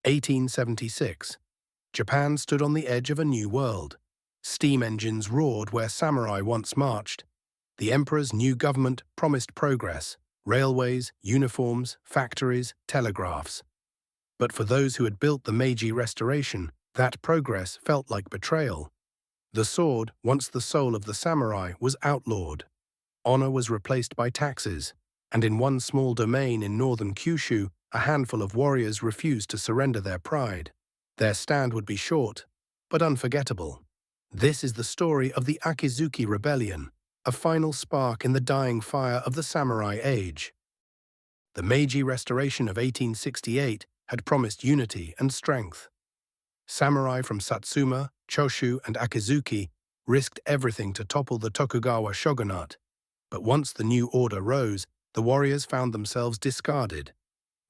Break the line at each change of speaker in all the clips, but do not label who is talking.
1876. Japan stood on the edge of a new world. Steam engines roared where samurai once marched. The emperor's new government promised progress: railways, uniforms, factories, telegraphs. But for those who had built the Meiji Restoration, that progress felt like betrayal. The sword, once the soul of the samurai, was outlawed. Honor was replaced by taxes, and in one small domain in northern Kyushu, a handful of warriors refused to surrender their pride. Their stand would be short, but unforgettable. This is the story of the Akizuki Rebellion, a final spark in the dying fire of the samurai age. The Meiji Restoration of 1868 had promised unity and strength. Samurai from Satsuma, Choshu, and Akizuki risked everything to topple the Tokugawa shogunate. But once the new order rose, the warriors found themselves discarded.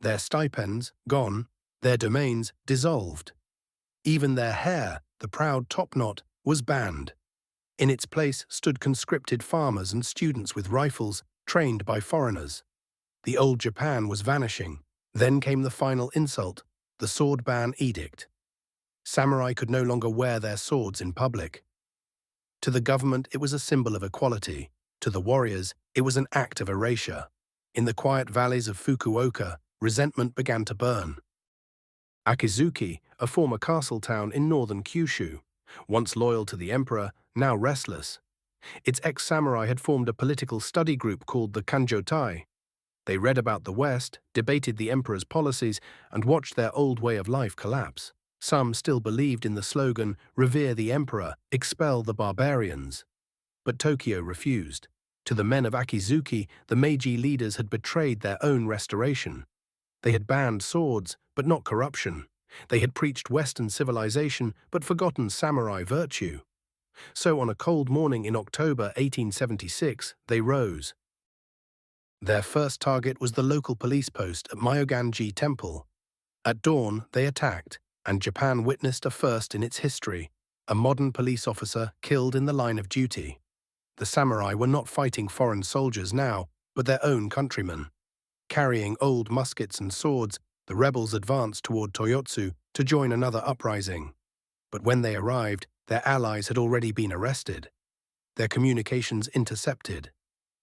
Their stipends gone, their domains dissolved. Even their hair, the proud topknot, was banned. In its place stood conscripted farmers and students with rifles, trained by foreigners. The old Japan was vanishing. Then came the final insult, the Sword Ban Edict. Samurai could no longer wear their swords in public. To the government, it was a symbol of equality. To the warriors, it was an act of erasure. In the quiet valleys of Fukuoka, resentment began to burn. Akizuki, a former castle town in northern Kyushu, once loyal to the emperor, now restless. Its ex-samurai had formed a political study group called the Kanjotai. They read about the West, debated the emperor's policies, and watched their old way of life collapse. Some still believed in the slogan, "Revere the emperor, expel the barbarians." But Tokyo refused. To the men of Akizuki, the Meiji leaders had betrayed their own restoration. They had banned swords, but not corruption. They had preached Western civilization, but forgotten samurai virtue. So on a cold morning in October 1876, they rose. Their first target was the local police post at Myoganji Temple. At dawn, they attacked, and Japan witnessed a first in its history: a modern police officer killed in the line of duty. The samurai were not fighting foreign soldiers now, but their own countrymen. Carrying old muskets and swords, the rebels advanced toward Toyotsu to join another uprising. But when they arrived, their allies had already been arrested. Their communications intercepted.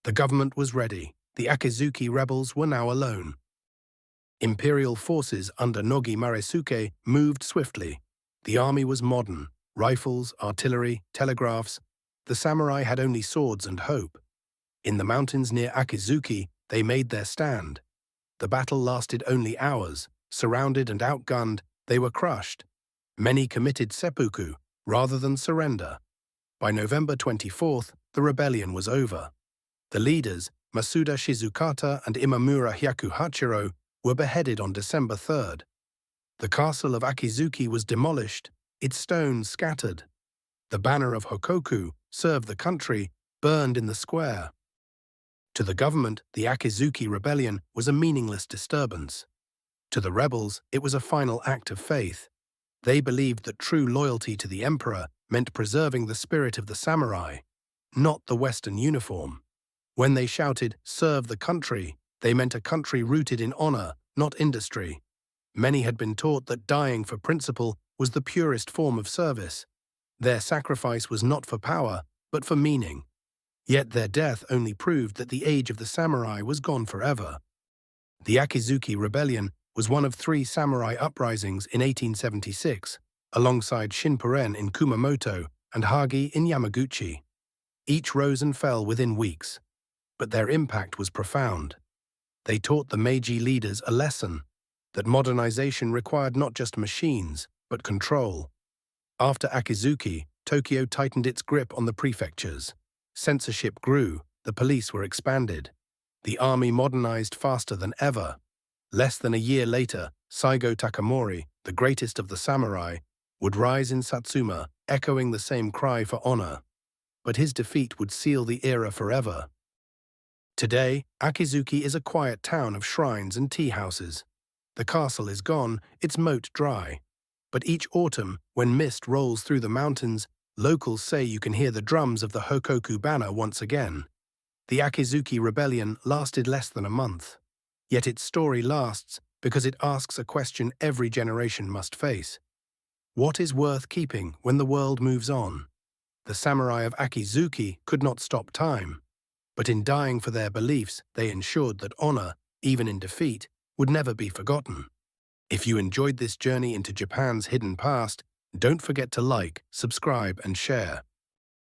The government was ready. The Akizuki rebels were now alone. Imperial forces under Nogi Maresuke moved swiftly. The army was modern: rifles, artillery, telegraphs. The samurai had only swords and hope. In the mountains near Akizuki, they made their stand. The battle lasted only hours. Surrounded and outgunned, they were crushed. Many committed seppuku rather than surrender. By November 24th, the rebellion was over. The leaders, Masuda Shizukata and Imamura Hyakuhachirō, were beheaded on December 3rd. The castle of Akizuki was demolished, its stones scattered. The banner of Hokoku, serve the country, burned in the square. To the government, the Akizuki rebellion was a meaningless disturbance. To the rebels, it was a final act of faith. They believed that true loyalty to the emperor meant preserving the spirit of the samurai, not the Western uniform. When they shouted, "Serve the country," they meant a country rooted in honor, not industry. Many had been taught that dying for principle was the purest form of service. Their sacrifice was not for power, but for meaning. Yet their death only proved that the age of the samurai was gone forever. The Akizuki Rebellion was one of 3 samurai uprisings in 1876, alongside Shinpūren in Kumamoto and Hagi in Yamaguchi. Each rose and fell within weeks, but their impact was profound. They taught the Meiji leaders a lesson: that modernization required not just machines, but control. After Akizuki, Tokyo tightened its grip on the prefectures. Censorship grew, the police were expanded. The army modernized faster than ever. Less than a year later, Saigo Takamori, the greatest of the samurai, would rise in Satsuma, echoing the same cry for honor. But his defeat would seal the era forever. Today, Akizuki is a quiet town of shrines and tea houses. The castle is gone, its moat dry. But each autumn, when mist rolls through the mountains, locals say you can hear the drums of the Hokoku banner once again. The Akizuki rebellion lasted less than a month. Yet its story lasts because it asks a question every generation must face. What is worth keeping when the world moves on? The samurai of Akizuki could not stop time, but in dying for their beliefs, they ensured that honor, even in defeat, would never be forgotten. If you enjoyed this journey into Japan's hidden past, don't forget to like, subscribe, and share.